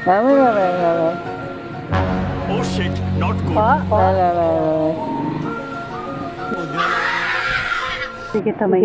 Oh shit, not good. Sige, tamay.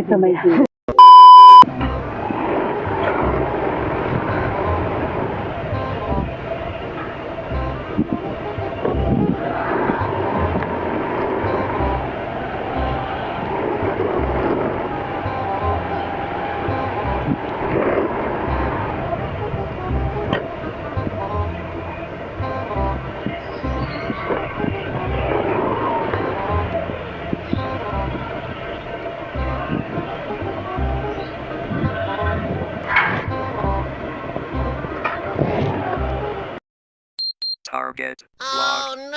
Target locked.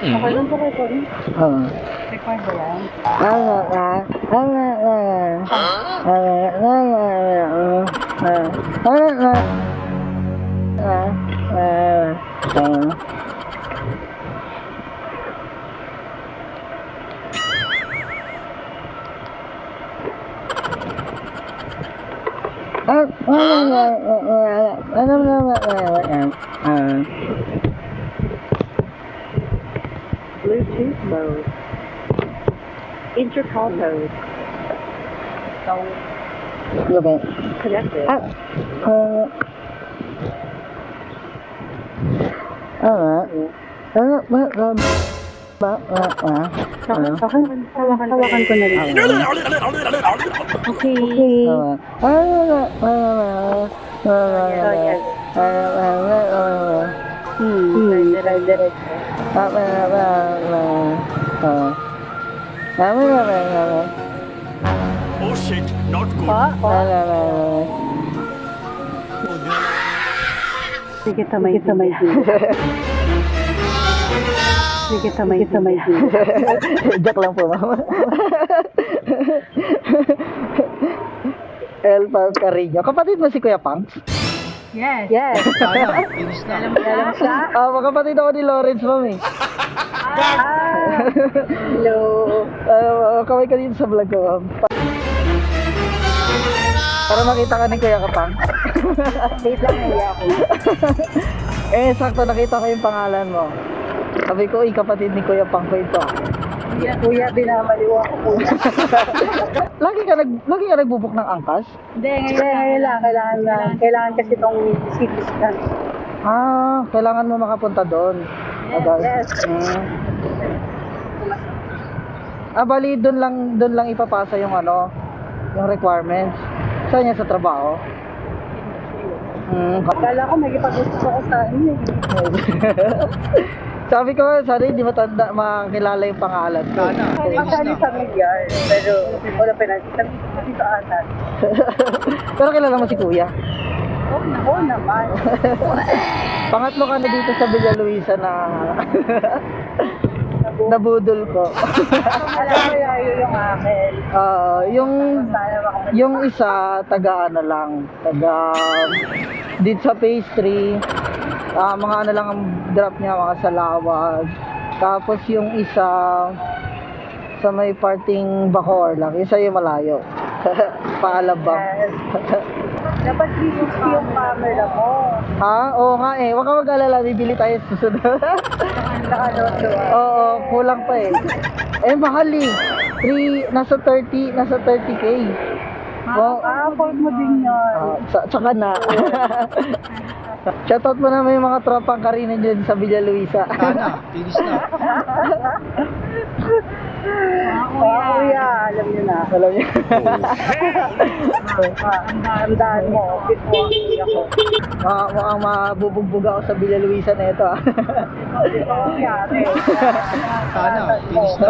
Okay lang po kayo po rin. Record ba yan? Bluetooth mode. Intercom mode. So, connected. Hawakan ko na rin. Okay. Oh shit, not good. Sige, tamay. Sige, tamay. Joke lang po, mama. El Carrillo. Kapatid mo si Kuya Pang? Yes. Alam mo siya? Magkapatid ako ni Lawrence, mami. Hello. Kaway ka dito sa vlog ko, ma'am. Para makita ka ni Kuya Kapang. Wait lang, naiya ako. Sakto nakita ko yung pangalan mo. Sabi ko, kapatid ni Kuya Pang ko ito. Kuya, binamaliwa ko kuya. Lagi ka nagbubuk ng angkas? Hindi, ngayon lang. Kailangan kasi itong CT scan. Kailangan mo makapunta doon. Yes. Bali, doon lang ipapasa yung yung requirements. Saan niya sa trabaho? Akala ko nagipag-usap ako sa inyo. Sabi ko, sana hindi makilala yung pangalan ko. Actually familiar, pero wala pinag-usap dito atat. Pero kilala mo si Kuya? Oo naman. Pangatlo ka na dito sa Villa Luisa na nabudol ko. Alam mo yung akin. Yung isa, taga dito sa pastry, mga lang ang drop niya, mga salawag. Tapos yung isa, sa may parting Bacoor lang, isa yung malayo. Paalabang. Yes. Dapat 360 yung camera mo. Oo nga eh. Huwag ka mag-alala, bibili tayo sa susunod. Oo, kulang pa eh. Mahal eh. Nasa 30K. Afford mo din yun. Tsaka na. Shoutout mo naman yung mga tropang Karina dyan sa Villa Luisa. Finish na. Kuya, alam niyo na. Alam niyo. Andaan mo, fit mo ang kuya ko. Mukhang mabubugbog ako sa Villa Luisa na ito. Kuya, Sana, finish na.